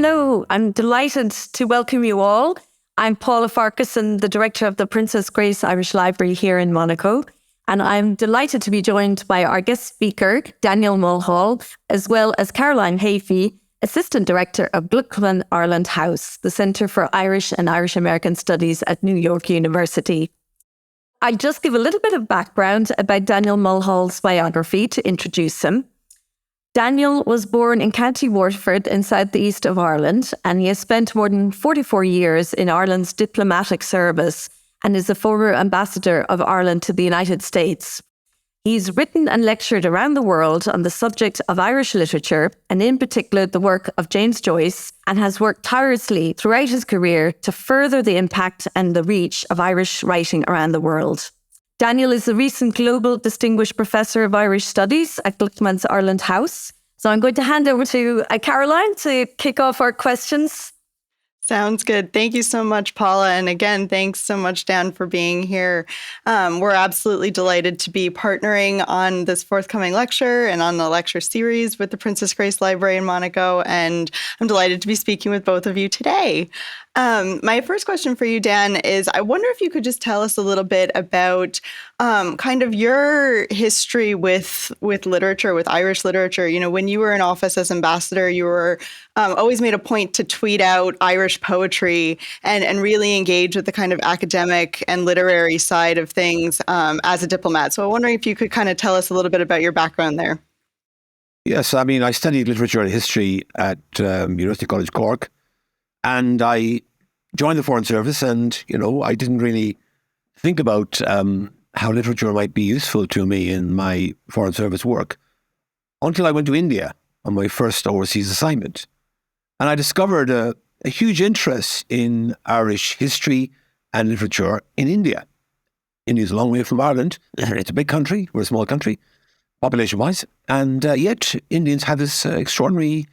Hello, I'm delighted to welcome you all. I'm Paula Farquharson, the director of the Princess Grace Irish Library here in Monaco. And I'm delighted to be joined by our guest speaker, Daniel Mulhall, as well as Caroline Hayfie, Assistant Director of Glucksman Ireland House, the Centre for Irish and Irish American Studies at New York University. I'll just give a little bit of background about Daniel Mulhall's biography to introduce him. Daniel was born in County Waterford in southeast of Ireland, and he has spent more than 44 years in Ireland's diplomatic service and is a former ambassador of Ireland to the United States. He's written and lectured around the world on the subject of Irish literature, and in particular the work of James Joyce, and has worked tirelessly throughout his career to further the impact and the reach of Irish writing around the world. Daniel is a recent Global Distinguished Professor of Irish Studies at Glucksman Ireland House. So I'm going to hand over to Caroline to kick off our questions. Sounds good. Thank you so much, Paula. And again, thanks so much, Dan, for being here. We're absolutely delighted to be partnering on this forthcoming lecture and on the lecture series with the Princess Grace Library in Monaco. And I'm delighted to be speaking with both of you today. My first question for you, Dan, is I wonder if you could just tell us a little bit about kind of your history with literature, with Irish literature. You know, when you were in office as ambassador, you were always made a point to tweet out Irish poetry and really engage with the kind of academic and literary side of things as a diplomat. So I'm wondering if you could kind of tell us a little bit about your background there. Yes, I mean, I studied literature and history at University College Cork. And I joined the Foreign Service and, I didn't really think about how literature might be useful to me in my Foreign Service work until I went to India on my first overseas assignment. And I discovered a huge interest in Irish history and literature in India. India's a long way from Ireland. It's a big country. We're a small country, population-wise. And yet Indians have this extraordinary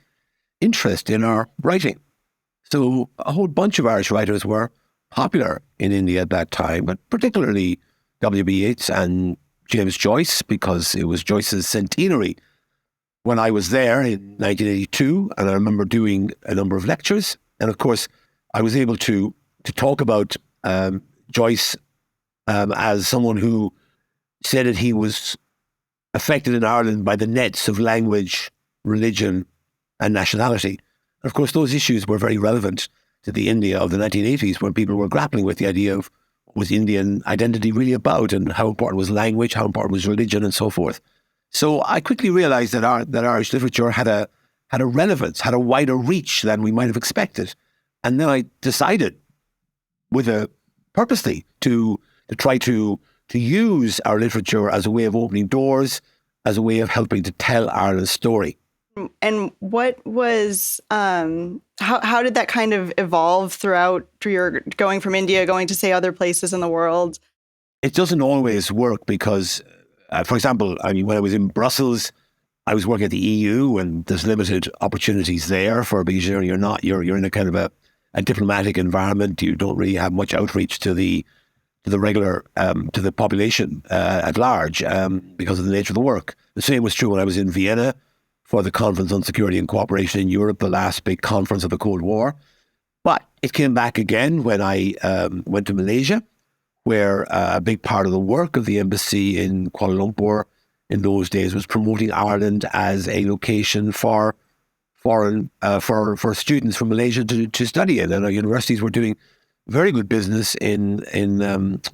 interest in our writing. So a whole bunch of Irish writers were popular in India at that time, but particularly W.B. Yeats and James Joyce, because it was Joyce's centenary when I was there in 1982, and I remember doing a number of lectures. And of course, I was able to talk about Joyce as someone who said that he was affected in Ireland by the nets of language, religion, and nationality. Of course, those issues were very relevant to the India of the 1980s when people were grappling with the idea of what was Indian identity really about and how important was language, how important was religion and so forth. So I quickly realized that Irish literature had a relevance, had a wider reach than we might have expected. And then I decided purposely to try to use our literature as a way of opening doors, as a way of helping to tell Ireland's story. And what was, how did that kind of evolve through your going from India, going to, say, other places in the world? It doesn't always work because, for example, when I was in Brussels, I was working at the EU and there's limited opportunities there because you're in a kind of a diplomatic environment. You don't really have much outreach to the regular, to the population at large because of the nature of the work. The same was true when I was in Vienna for the Conference on Security and Cooperation in Europe, the last big conference of the Cold War. But it came back again when I went to Malaysia, where a big part of the work of the embassy in Kuala Lumpur in those days was promoting Ireland as a location for students from Malaysia to study in. And our universities were doing very good business in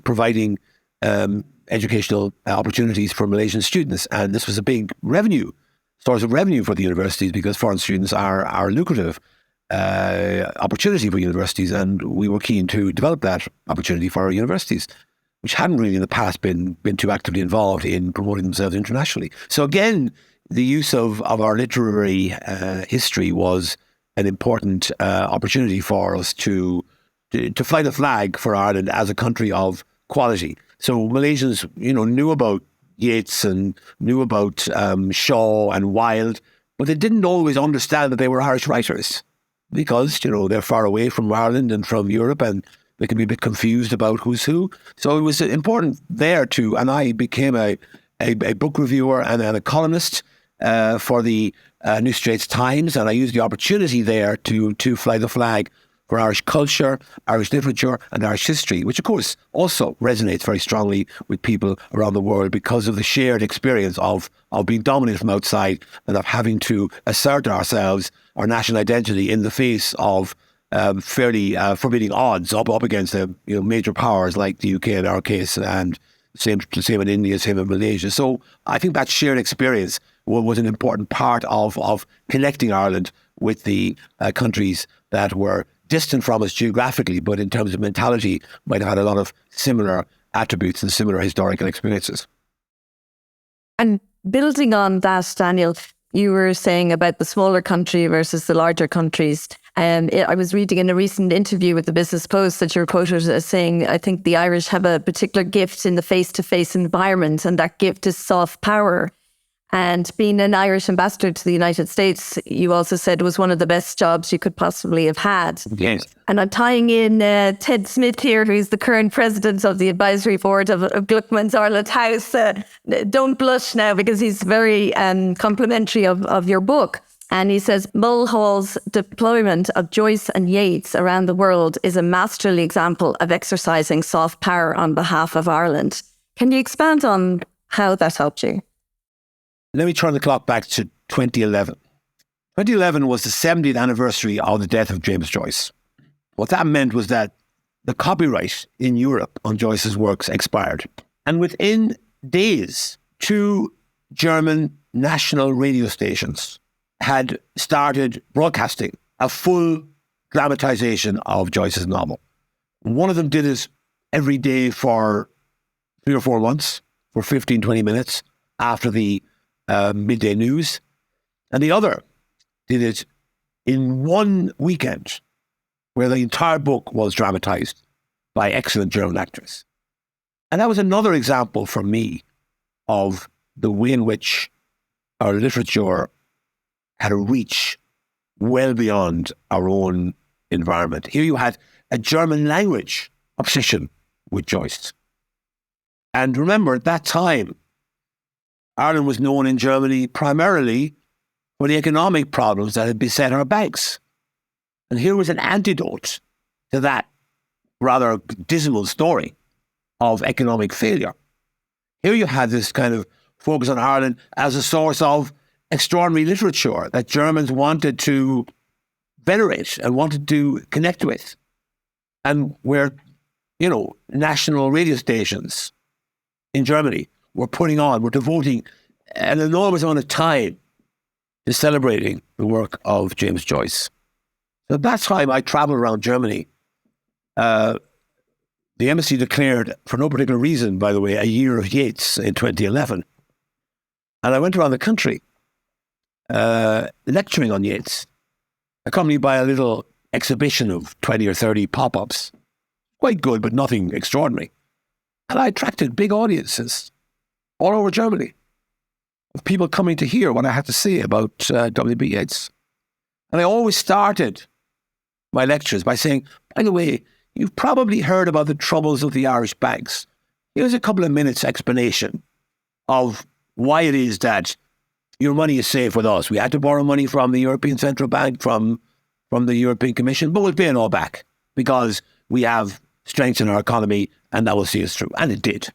providing educational opportunities for Malaysian students. And this was a big source of revenue for the universities because foreign students are a lucrative opportunity for universities, and we were keen to develop that opportunity for our universities, which hadn't really in the past been too actively involved in promoting themselves internationally. So again, the use of our literary history was an important opportunity for us to fly the flag for Ireland as a country of quality. So Malaysians, knew about Yeats and knew about Shaw and Wilde, but they didn't always understand that they were Irish writers because, they're far away from Ireland and from Europe and they can be a bit confused about who's who. So it was important there and I became a book reviewer and a columnist for the New Straits Times, and I used the opportunity there to fly the flag for Irish culture, Irish literature, and Irish history, which of course also resonates very strongly with people around the world because of the shared experience of being dominated from outside and of having to assert ourselves, our national identity, in the face of fairly forbidding odds up against major powers like the UK in our case, and same in India, same in Malaysia. So I think that shared experience was an important part of connecting Ireland with the countries that were distant from us geographically, but in terms of mentality, might have had a lot of similar attributes and similar historical experiences. And building on that, Daniel, you were saying about the smaller country versus the larger countries. I was reading in a recent interview with the Business Post that you're quoted as saying, I think the Irish have a particular gift in the face-to-face environment, and that gift is soft power. And being an Irish ambassador to the United States, you also said was one of the best jobs you could possibly have had. Yes. And I'm tying in Ted Smith here, who's the current president of the advisory board of Glucksman Ireland House. Don't blush now, because he's very complimentary of your book. And he says, Mulhall's deployment of Joyce and Yeats around the world is a masterly example of exercising soft power on behalf of Ireland. Can you expand on how that helped you? Let me turn the clock back to 2011. 2011 was the 70th anniversary of the death of James Joyce. What that meant was that the copyright in Europe on Joyce's works expired. And within days, 2 German national radio stations had started broadcasting a full dramatization of Joyce's novel. One of them did it every day for 3 or 4 months, for 15, 20 minutes after the midday news. And the other did it in one weekend, where the entire book was dramatized by excellent German actors. And that was another example for me of the way in which our literature had a reach well beyond our own environment. Here you had a German language obsession with Joyce. And remember, at that time, Ireland was known in Germany primarily for the economic problems that had beset our banks. And here was an antidote to that rather dismal story of economic failure. Here you had this kind of focus on Ireland as a source of extraordinary literature that Germans wanted to venerate and wanted to connect with. And where, national radio stations in Germany were devoting an enormous amount of time to celebrating the work of James Joyce. So at that time, I traveled around Germany. The embassy declared, for no particular reason, by the way, a year of Yeats in 2011. And I went around the country lecturing on Yeats, accompanied by a little exhibition of 20 or 30 pop-ups. Quite good, but nothing extraordinary. And I attracted big audiences all over Germany of people coming to hear what I had to say about W.B. Yeats. And I always started my lectures by saying, by the way, you've probably heard about the troubles of the Irish banks. Here's a couple of minutes explanation of why it is that your money is safe with us. We had to borrow money from the European Central Bank, from the European Commission, but we'll pay it all back because we have strengths in our economy and that will see us through. And it did.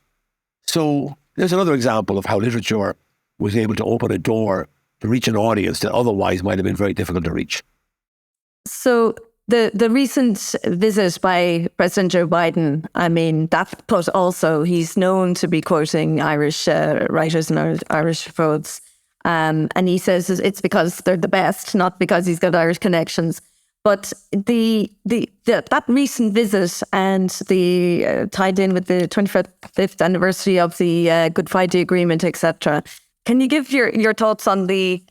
So there's another example of how literature was able to open a door to reach an audience that otherwise might have been very difficult to reach. So the recent visit by President Joe Biden, that put also, he's known to be quoting Irish writers and Irish poets. And he says it's because they're the best, not because he's got Irish connections. But that recent visit and the tied in with the 25th anniversary of the Good Friday Agreement, etc. Can you give your thoughts on the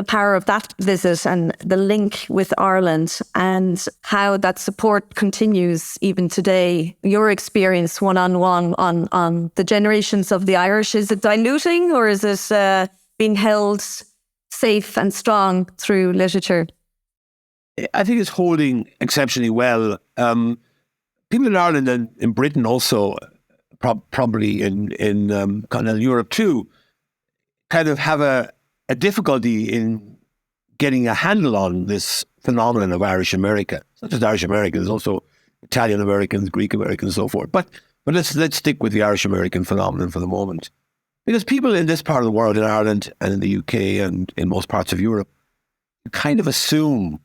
power of that visit and the link with Ireland and how that support continues even today? Your experience one-on-one on the generations of the Irish, is it diluting or is it being held safe and strong through literature? I think it's holding exceptionally well. People in Ireland and in Britain also, probably in continental Europe too, kind of have a a difficulty in getting a handle on this phenomenon of Irish America. It's not just Irish Americans, there's also Italian Americans, Greek Americans, and so forth. But let's stick with the Irish American phenomenon for the moment. Because people in this part of the world, in Ireland and in the UK and in most parts of Europe, you kind of assume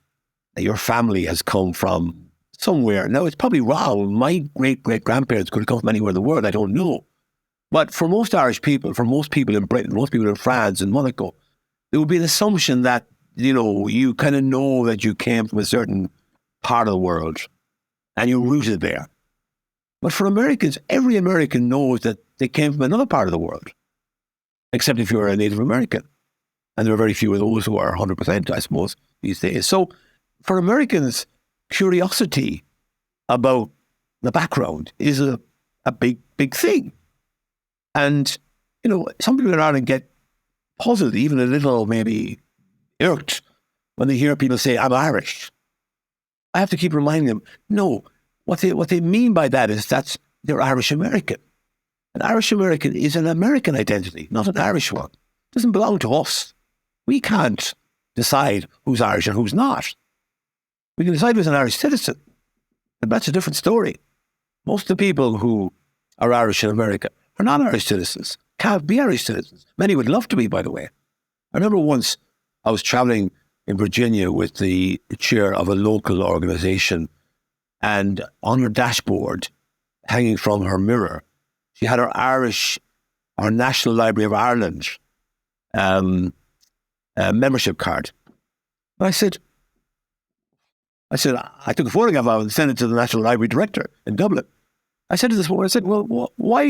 that your family has come from somewhere. Now, it's probably wrong. My great-great-grandparents could have come from anywhere in the world. I don't know. But for most Irish people, for most people in Britain, most people in France and Monaco, there would be an assumption that, you kind of know that you came from a certain part of the world and you're rooted there. But for Americans, every American knows that they came from another part of the world, except if you're a Native American. And there are very few of those who are 100%, I suppose, these days. So for Americans, curiosity about the background is a big, big thing. And, some people in Ireland get puzzled, even a little maybe irked, when they hear people say, I'm Irish. I have to keep reminding them, no, what they mean by that is that they're Irish American. An Irish American is an American identity, not an Irish one. It doesn't belong to us. We can't decide who's Irish and who's not. We can decide who's an Irish citizen, but that's a different story. Most of the people who are Irish in America are not Irish citizens, can't be Irish citizens. Many would love to be, by the way. I remember once I was traveling in Virginia with the chair of a local organization, and on her dashboard, hanging from her mirror, she had her National Library of Ireland membership card. And I said, I took a photograph of it and sent it to the National Library director in Dublin. I said to this woman, well, why do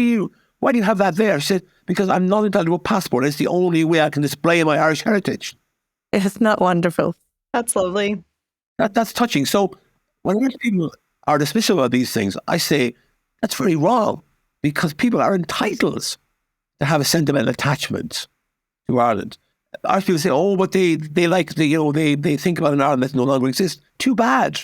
you have that there? She said, because I'm not entitled to a passport. It's the only way I can display my Irish heritage. It's not wonderful. That's lovely. That's touching. So when people are dismissive of these things, I say that's very wrong, because people are entitled to have a sentimental attachment to Ireland. Irish people say, oh, but they think about an Ireland that no longer exists. Too bad.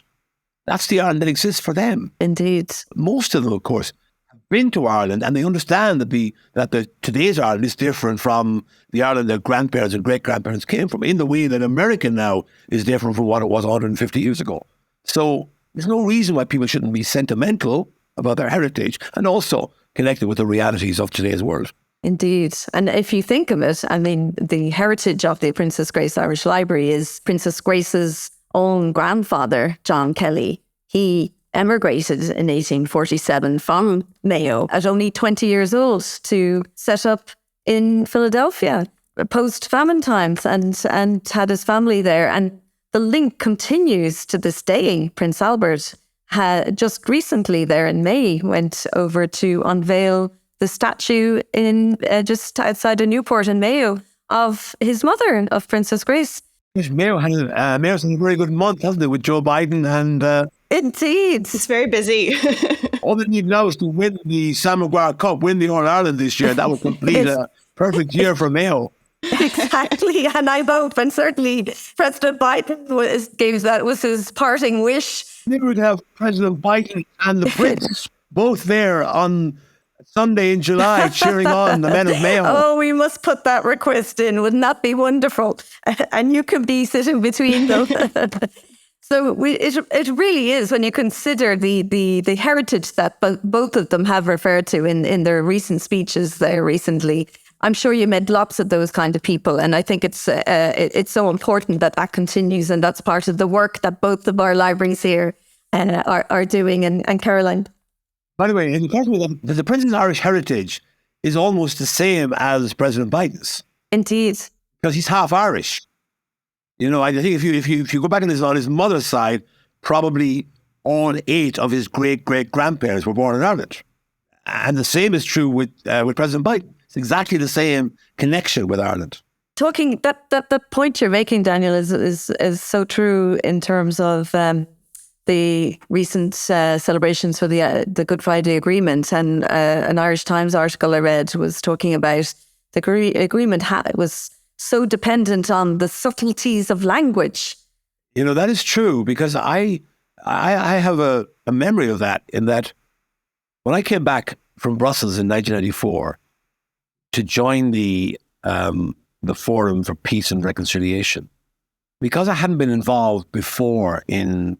That's the Ireland that exists for them. Indeed. Most of them, of course, have been to Ireland, and they understand that today's Ireland is different from the Ireland their grandparents and great-grandparents came from, in the way that America now is different from what it was 150 years ago. So there's no reason why people shouldn't be sentimental about their heritage and also connected with the realities of today's world. Indeed. And if you think of it, I mean, the heritage of the Princess Grace Irish Library is Princess Grace's own grandfather, John Kelly. He emigrated in 1847 from Mayo at only 20 years old to set up in Philadelphia post-famine times and had his family there. And the link continues to this day. Prince Albert had just recently there in May went over to unveil the statue in just outside of Newport in Mayo of his mother, of Princess Grace. Mayo's had a very good month, hasn't it, with Joe Biden and... Indeed. It's very busy. All they need now is to win the Sam Maguire Cup, win the All-Ireland this year. That would complete a perfect year for Mayo. Exactly, and I hope, and certainly President Biden was his parting wish. They would have President Biden and the Prince both there on Sunday in July cheering on the men of Mayo. Oh, we must put that request in. Wouldn't that be wonderful? And you can be sitting between them. So it really is, when you consider the heritage that both of them have referred to in their recent speeches there recently. I'm sure you met lots of those kind of people, and I think it's so important that continues, and that's part of the work that both of our libraries here are doing. And Caroline. By the way, in the Prince's Irish heritage is almost the same as President Biden's. Indeed, because he's half Irish. You know, I think if you go back on his mother's side, probably all 8 of his great-great-grandparents were born in Ireland, and the same is true with President Biden. It's exactly the same connection with Ireland. Talking that point you're making, Daniel, is so true in terms of the recent celebrations for the Good Friday Agreement, and an Irish Times article I read was talking about the agreement was so dependent on the subtleties of language. You know, that is true, because I have a memory of that, in that when I came back from Brussels in 1994 to join the the Forum for Peace and Reconciliation. Because I hadn't been involved before in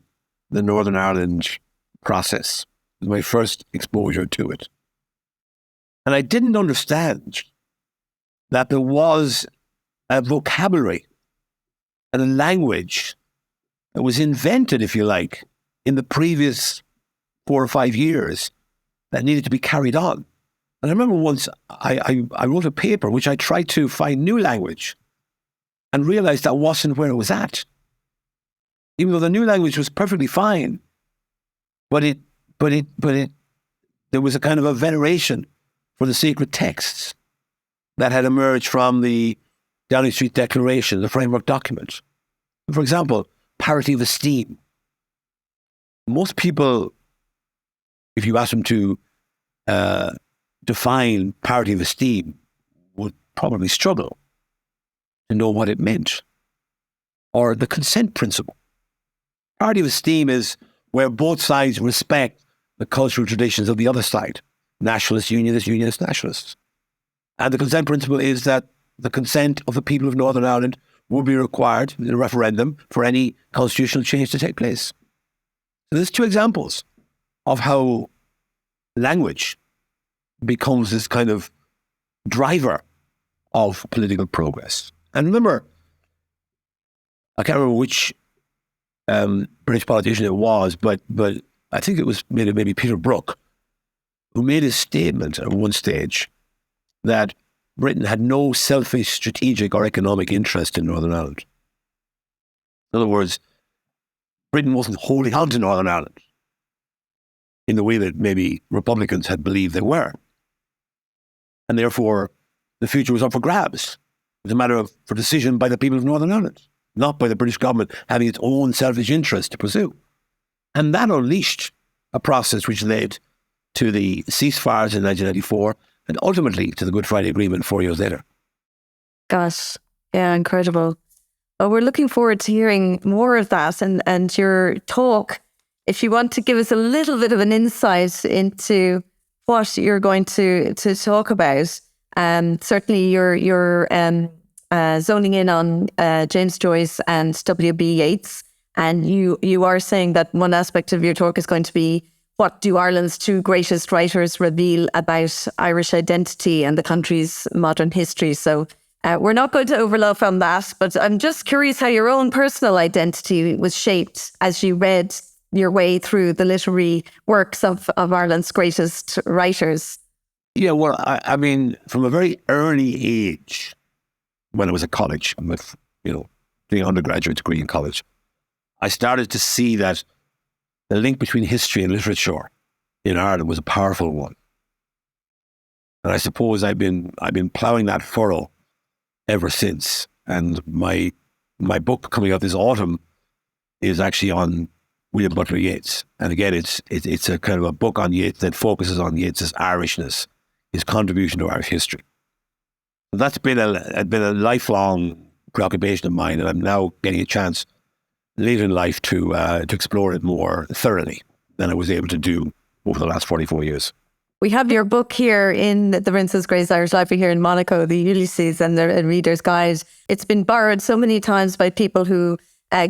the Northern Ireland process, it was my first exposure to it. And I didn't understand that there was a vocabulary and a language that was invented, if you like, in the previous 4 or 5 years that needed to be carried on. And I remember once I wrote a paper which I tried to find new language and realized that wasn't where it was at. Even though the new language was perfectly fine, but there was a kind of a veneration for the sacred texts that had emerged from the Downing Street Declaration, the framework document. For example, parity of esteem. Most people, if you ask them to define parity of esteem, would probably struggle to know what it meant. Or the consent principle. Parity of esteem is where both sides respect the cultural traditions of the other side. Nationalists, unionists, nationalists. And the consent principle is that the consent of the people of Northern Ireland will be required in a referendum for any constitutional change to take place. So there's 2 examples of how language becomes this kind of driver of political progress. And remember, I can't remember which British politician it was, but I think it was maybe Peter Brook, who made a statement at one stage that Britain had no selfish strategic or economic interest in Northern Ireland. In other words, Britain wasn't holding on to Northern Ireland in the way that maybe Republicans had believed they were. And therefore, the future was up for grabs. It was a matter for decision by the people of Northern Ireland, not by the British government having its own selfish interest to pursue. And that unleashed a process which led to the ceasefires in 1994 and ultimately to the Good Friday Agreement 4 years later. Gosh, yeah, incredible. Well, we're looking forward to hearing more of that and your talk. If you want to give us a little bit of an insight into what you're going to talk about, certainly you're zoning in on James Joyce and W.B. Yeats, and you are saying that one aspect of your talk is going to be what do Ireland's 2 greatest writers reveal about Irish identity and the country's modern history. So we're not going to overlap on that, but I'm just curious how your own personal identity was shaped as you read your way through the literary works of Ireland's greatest writers. Yeah, well, I mean, from a very early age, when I was at college, with, doing an undergraduate degree in college, I started to see that the link between history and literature in Ireland was a powerful one. And I suppose I've been ploughing that furrow ever since. And my book coming out this autumn is actually on William Butler Yeats. And again, it's a kind of a book on Yeats that focuses on Yeats' Irishness, his contribution to Irish history. And that's been a lifelong preoccupation of mine, and I'm now getting a chance later in life to explore it more thoroughly than I was able to do over the last 44 years. We have your book here in the Princess Grace Irish Library here in Monaco, the Ulysses and the Reader's Guide. It's been borrowed so many times by people who,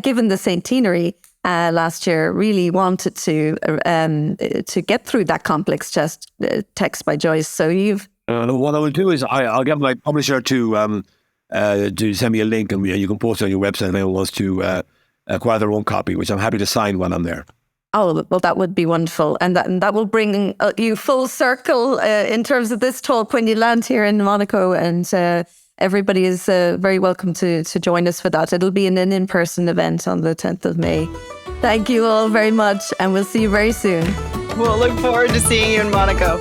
given the centenary last year, really wanted to get through that complex text by Joyce. So you've... what I will do is I'll get my publisher to send me a link, and you can post it on your website if anyone wants to acquire their own copy, which I'm happy to sign when I'm there. Oh, well, that would be wonderful. And that will bring you full circle in terms of this talk when you land here in Monaco. And everybody is very welcome to join us for that. It'll be an in-person event on the 10th of May. Thank you all very much. And we'll see you very soon. We'll look forward to seeing you in Monaco.